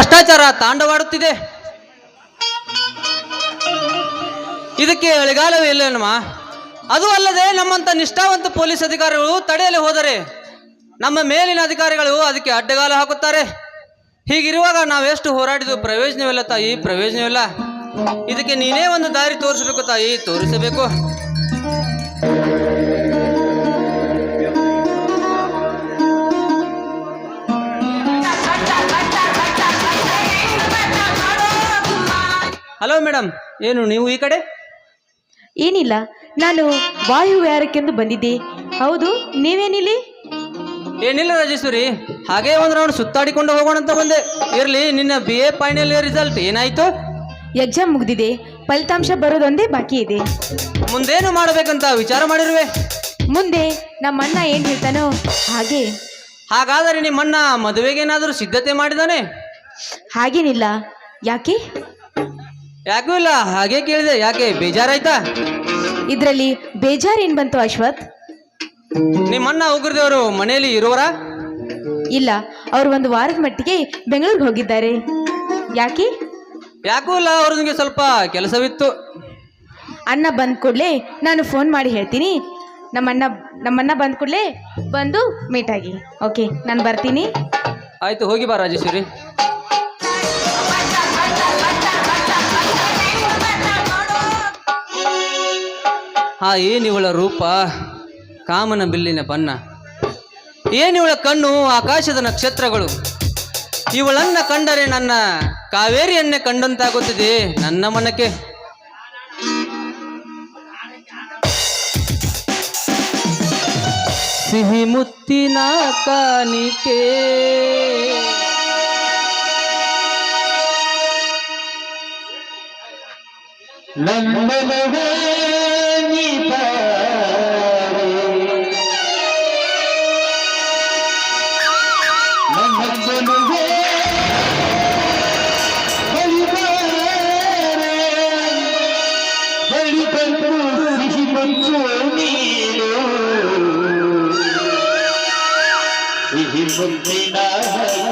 ಭ್ರಷ್ಟಾಚಾರ ತಾಂಡವಾಡುತ್ತಿದೆ. ಇದಕ್ಕೆ ಅಳಿಗಾಲವೇ ಇಲ್ಲೇನಮ್ಮ. ಅದು ಅಲ್ಲದೆ ನಮ್ಮಂತ ನಿಷ್ಠಾವಂತ ಪೊಲೀಸ್ ಅಧಿಕಾರಿಗಳು ತಡೆಯಲು ಹೋದರೆ ನಮ್ಮ ಮೇಲಿನ ಅಧಿಕಾರಿಗಳು ಅದಕ್ಕೆ ಅಡ್ಡಗಾಲ ಹಾಕುತ್ತಾರೆ. ಹೀಗಿರುವಾಗ ನಾವೆಷ್ಟು ಹೋರಾಡಿದ್ರು ಪ್ರಯೋಜನವಿಲ್ಲ ತಾಯಿ, ಪ್ರಯೋಜನವಿಲ್ಲ. ಇದಕ್ಕೆ ನೀನೇ ಒಂದು ದಾರಿ ತೋರಿಸಬೇಕು ತಾಯಿ, ತೋರಿಸಬೇಕು. ಹಲೋ ಮೇಡಮ್, ಏನು ನೀವು ಈ ಕಡೆ? ಏನಿಲ್ಲ, ನಾನು ವಾಯುವಿಹಾರಕ್ಕೆಂದು ಬಂದಿದ್ದೆ. ಹೌದು, ನೀವೇನಿಲ್ಲಿ? ಏನಿಲ್ಲ ರಾಜೇಶ್ವರಿ, ಹಾಗೇ ಒಂದು ರೌಂಡ್ ಸುತ್ತಾಡಿಕೊಂಡು ಹೋಗೋಣ ಅಂತ ಬಂದೆ. ಇರಲಿ, ನಿನ್ನ BA ಫೈನಲ್ ಇಯರ್ ರಿಸಲ್ಟ್ ಏನಾಯ್ತು? ಎಕ್ಸಾಮ್ ಮುಗಿದಿದೆ, ಫಲಿತಾಂಶ ಬರೋದೊಂದೇ ಬಾಕಿ ಇದೆ. ಮುಂದೇನು ಮಾಡಬೇಕಂತ ವಿಚಾರ ಮಾಡಿರುವೆ? ಮುಂದೆ ನಮ್ಮಣ್ಣ ಏನು ಹೇಳ್ತಾನೋ ಹಾಗೆ. ಹಾಗಾದರೆ ನಿಮ್ಮಣ್ಣ ಮದುವೆಗೇನಾದರೂ ಸಿದ್ಧತೆ ಮಾಡಿದಾನೆ? ಹಾಗೇನಿಲ್ಲ. ಯಾಕೆ? ಯಾಕೂ ಇಲ್ಲ, ಹಾಗೆ ಕೇಳಿದೆ. ಯಾಕೆ, ಬೇಜಾರಾಯ್ತಾ? ಇದರಲ್ಲಿ ಬೇಜಾರೇನು ಬಂತು ಅಶ್ವಥ್? ನಿಮ್ಮಣ್ಣ ಉಗ್ರದೇವರು ಮನೆಯಲ್ಲಿ ಇರುವರಾ? ಇಲ್ಲ, ಅವರು ಒಂದು ವಾರದ ಮಟ್ಟಿಗೆ ಬೆಂಗಳೂರಿಗೆ ಹೋಗಿದ್ದಾರೆ. ಯಾಕೆ? ಯಾಕೂ ಇಲ್ಲ, ಅವ್ರಿಗೆ ಸ್ವಲ್ಪ ಕೆಲಸವಿತ್ತು. ಅಣ್ಣ ಬಂದ ಕೂಡಲೇ ನಾನು ಫೋನ್ ಮಾಡಿ ಹೇಳ್ತೀನಿ. ನಮ್ಮಣ್ಣ ಬಂದ ಕೂಡಲೇ ಬಂದು ಮೀಟಾಗಿ. ಓಕೆ, ನಾನು ಬರ್ತೀನಿ. ಆಯ್ತು, ಹೋಗಿ ಬಾ ರಾಜೇಶ್ವರಿ. ಏನಿವಳ ರೂಪ, ಕಾಮನ ಬಿಲ್ಲಿನ ಬಣ್ಣ, ಏನಿವಳ ಕಣ್ಣು, ಆಕಾಶದ ನಕ್ಷತ್ರಗಳು. ಇವಳನ್ನ ಕಂಡರೆ ನನ್ನ ಕಾವೇರಿಯನ್ನೇ ಕಂಡಂತಾಗುತ್ತಿದೆ ನನ್ನ ಮನಕ್ಕೆ. ಸಿಹಿ ಮುತ್ತಿನ ಕಾಣಿಕೆ, ನಮ್ಮನವೇ ನೀತಾರೆ, ನಮ್ಮನವೇ ಬಳಿ ಬಂದು ಸಿಹಿ ಮಂಚು ನೀನು, ಸಿಹಿ ಮುತ್ತಿನ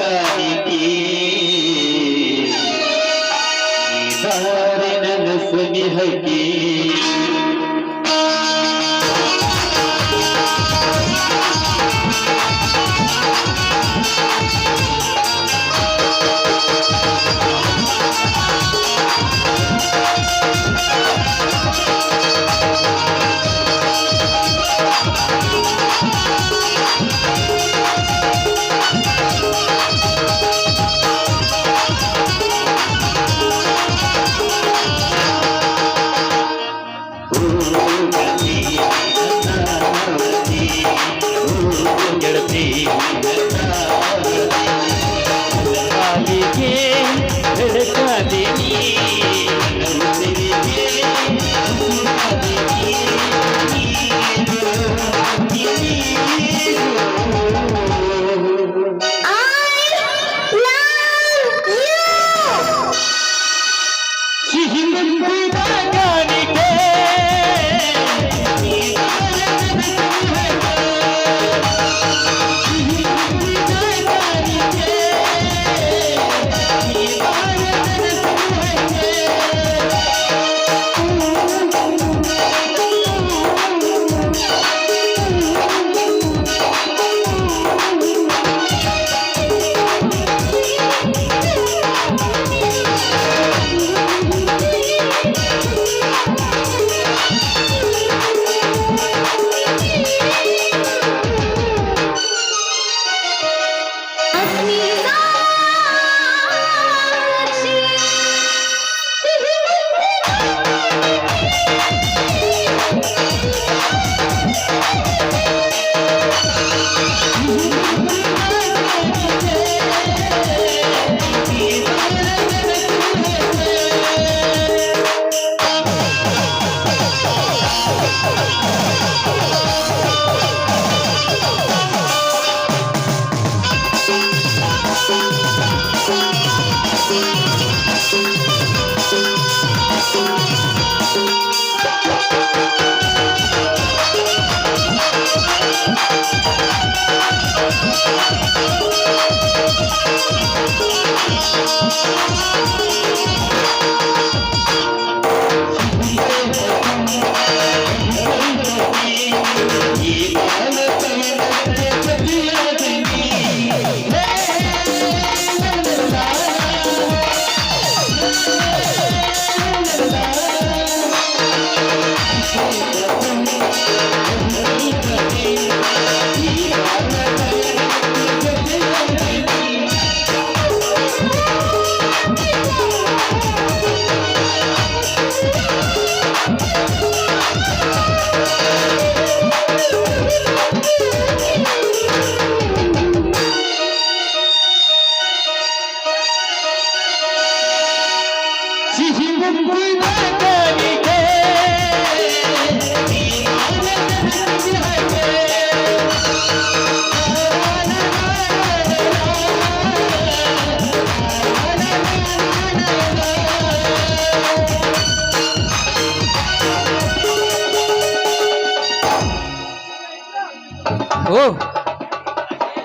ಕಾಣಿಕೆ ಹಕ್ಕಿ.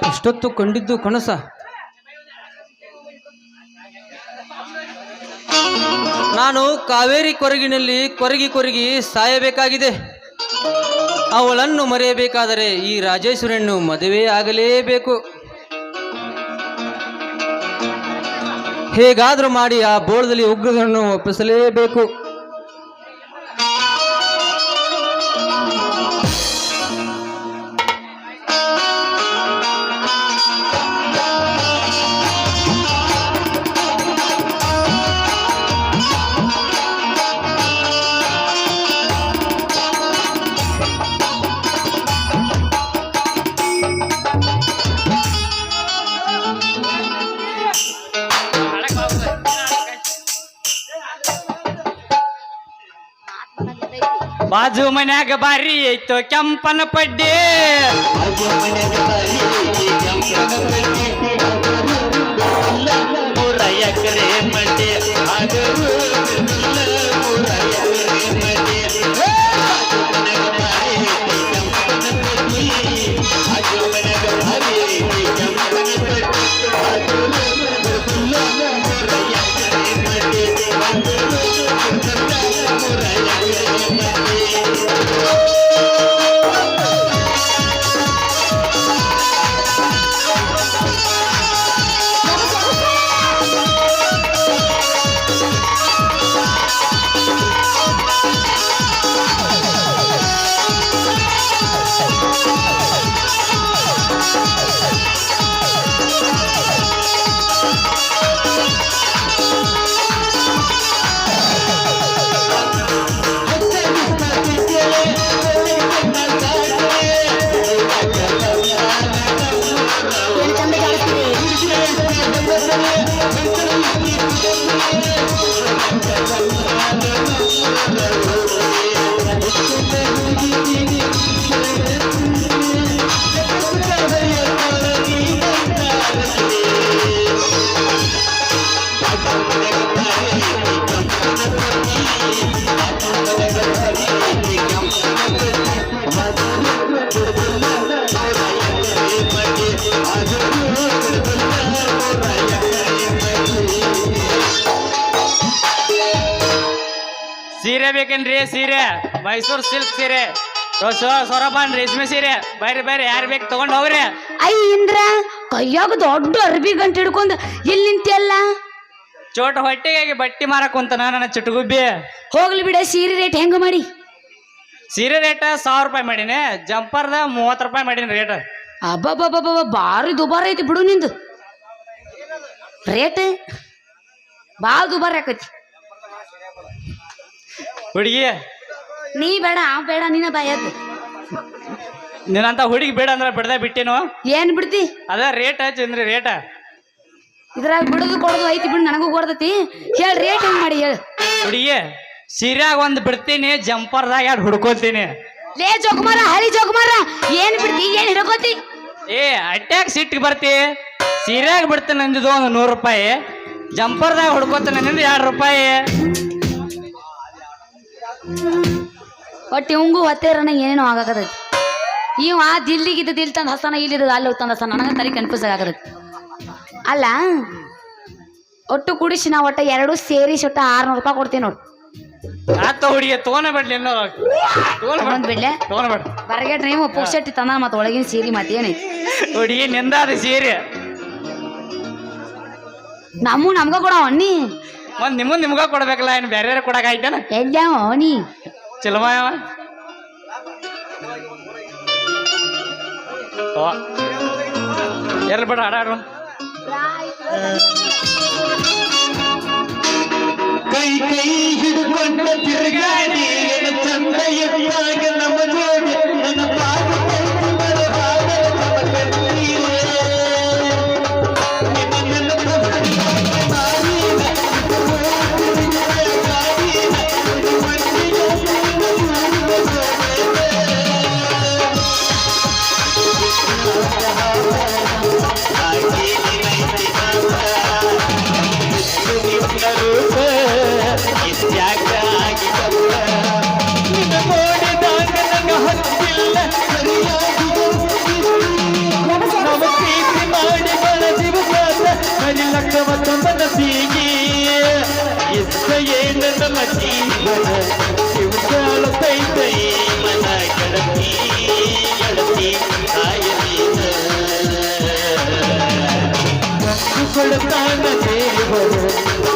ಇಷ್ಟೊತ್ತು ಕಂಡಿದ್ದು ಕನಸ. ನಾನು ಕಾವೇರಿ ಕೊರಗಿನಲ್ಲಿ ಕೊರಗಿ ಸಾಯಬೇಕಾಗಿದೆ. ಅವಳನ್ನು ಮರೆಯಬೇಕಾದರೆ ಈ ರಾಜೇಶ್ವರಿಯನ್ನು ಮದುವೆ ಆಗಲೇಬೇಕು. ಹೇಗಾದರೂ ಮಾಡಿ ಆ ಬೋಳದಲ್ಲಿ ಉಗ್ರಗಳನ್ನು ಒಪ್ಪಿಸಲೇಬೇಕು. ಬಾಜು ಮನ್ಯಾಗ ಬಾರಿ ಐತೋ ಕೆಂಪನ ಪಡ್ಡಿ, ಮೂರ ಎಕರೆ ಮಡ್ಡಿ ಸೀರೆ ಬೇಕೇನ್ರಿ? ಸೀರೆ ಮೈಸೂರು ಸಿಲ್ಕ್ ಸೀರೆ, ಸೊರಬಾನ್ ರೇಷ್ಮೆ ಸೀರೆ, ಬರ್ರಿ ಯಾರು ಬೇಕು ತಗೊಂಡ್ ಹೋಗ್ರಿ. ಐ ಇಂದ್ರ ಕೈಯಾಗ ದೊಡ್ಡ ಅರ್ಬಿ ಗಂಟೆ ಹಿಡ್ಕೊಂಡ್ ಎಲ್ಲಿ ನಿಂತಿಯಲ್ಲ? ಚೋಟ ಹೊಟ್ಟೆಗಾಗಿ ಬಟ್ಟಿ ಮಾರಕ್ ಕುಂತನ ನನ್ನ ಚುಟುಗುಬ್ಬಿ. ಹೋಗ್ಲಿ ಬಿಡ, ಸೀರೆ ರೇಟ್ ಹೆಂಗ ಮಾಡಿ? ಸೀರೆ ರೇಟ್ 1000 ರೂಪಾಯಿ ಮಾಡೀನಿ, ಜಂಪರ್ದ 30 ರೂಪಾಯಿ ಮಾಡೀನಿ ರೇಟ್. ಅಬ್ಬಬ್ಬಬ್ಬ ಭಾರಿ ದುಬಾರ ಐತಿ ಬಿಡು ನಿಂದು ರೇಟ್, ಭಾಳ ದುಬಾರ ಆಕತಿ. ಹುಡುಗಿ ನೀ ಬೇಡ ಬೇಡ, ನೀನ ಬಾಯದ್ ನಿನ್ನಂತ ಹುಡುಗಿ ಬೇಡ ಅಂದ್ರೆ ಬಿಡ್ದ ಬಿಟ್ಟೇನು. ಏನ್ ಬಿಡ್ತಿ? ಅದ ರೇಟ್ ಚಂದ್ರಿ ರೇಟ. ಇದ್ರಾಗ ಬಿಡುದು ಕೊಡೋದು ಐತಿ ಬಿಡು, ನನಗೂ ಕೊಡ್ತೈತಿ. ಹೇಳ ರೇಟ್ ಹೆಂಗ್ ಮಾಡಿ ಹೇಳು. ಹುಡುಗಿ ಸೀರ್ಯಾಗ ಒಂದ್ ಬಿಡ್ತೀನಿ, ಜಂಪರ್ದಾಗ 2 ಹುಡ್ಕೋತೀನಿ. ಲೇ ಜೋಕುಮಾರ, ಹಳಿ ಜೋಕುಮಾರ, ಏನ್ ಬಿಡ್ತಿ ಏನ್ ಹಿಡ್ಕೋತಿ? ಏ ಅಟ್ಯಾಕ್ ಸಿಟ್ಟಿಗೆ ಬರ್ತಿ. ಸೀರ್ಯಾಗ ಬಿಡ್ತೀನಿ ಅಂದಿದ್ದು ಒಂದು 100 ರೂಪಾಯಿ, ಜಂಪರ್ದಾಗ ಹುಡ್ಕೋತೀನಿ ಅಂದಿದ್ದು 2 ರೂಪಾಯಿ. ಒಟ್ಟು ಇವಂಗೂ ಹೊತ್ತೇರನ ಏನೇನೋ ಆಗಾಕತೈತಿ. ಇವ ದಿಲ್ಲಿಗಿದ್ದ ದಿಲ್ ತಂದ ಹಸನ, ಇಲ್ಲಿದ್ದ ಅಲ್ಲಿ ತಂದ ಹಸನ, ನನಗೆ ತಲೆ ಕನ್ಫ್ಯೂಸ್ ಆಗತೈತಿ. ಅಲ್ಲ ಒಟ್ಟು ಕೂಡಿಸಿ ನಾವು ಒಟ್ಟು 2 ಸೇರಿಸಿ ಒಟ್ಟು 600 ರೂಪಾಯಿ ಕೊಡ್ತೀನಿ ನೋಡು. ಆತ ಹುಡುಗಿ ತಗೊಂಡ ಬಿಡ್ಲಿ ಬಿಡ್ಲೆ ತಗೊಂಡ್ಬೇಡ ಬರಗೇಟ್ ನೀವು ಪುಕ್ಷಟ್ಟಿ ತಂದ ಮತ್ತ ಒಳಗಿನ ಸೀರೆ ಮತ್ತೆ ಏನೈತಿ ಹುಡುಗಿ ನಿಂದ ಅದು ಸೀರೆ ನಮಗ ಕೊಡ ಅನ್ನಿ ಒಂದ್ ನಿಮ್ಗ ಕೊಡ್ಬೇಕಲ್ಲ, ಇನ್ನು ಬೇರೆ ಕೊಡಕ ಆಯ್ತಾನ ಎಲ್ಲ ನೀ ಚಲಮಾಯ ಎಲ್ಲಿ ಬಿಡ ಹಾಡಾಡು. ಕೈ ಕೈ ಹಿಡ್ಕೊಂಡ ತಿರುಗಾಡಿ ಚಂದ ಎತ್ತಾಗ ನಮ್ಮ ಜೋಡಿ ನನ್ನ ಪಾದ ಸರಿಯಾಗಿ ಜೀವನ ಶಿವಚಾಳ ತೈತೈ ಮನ ಗೆಳತಿ ಗೆಳತಿ ಕಾಯಲೀನ ಕನಸು ಕೊಳತಾನ ದೇವರು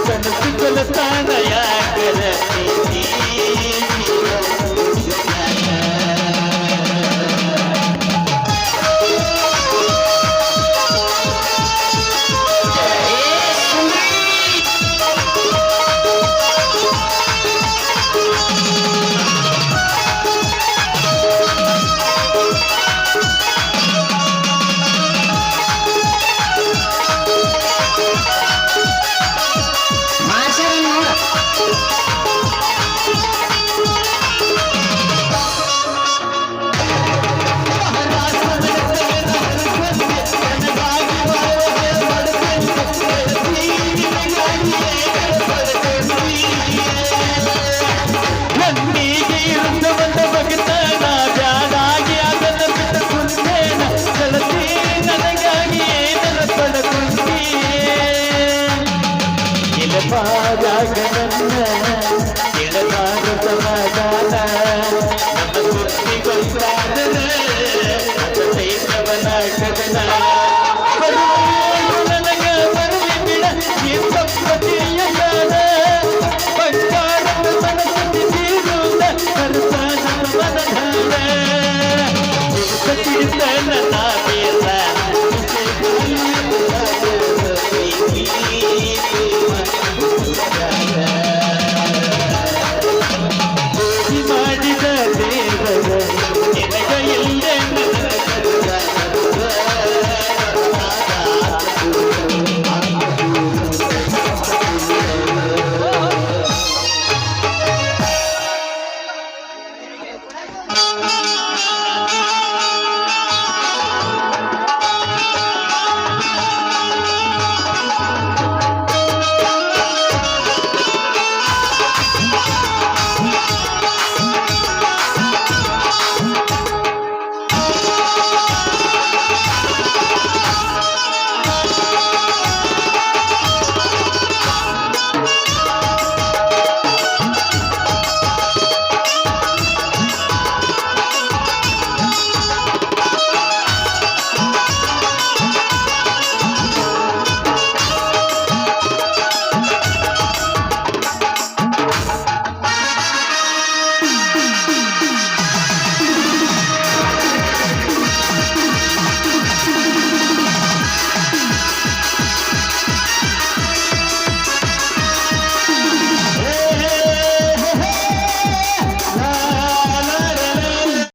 ಕನಸು ಕೊಳತಾನ ಯಾಕರತಿ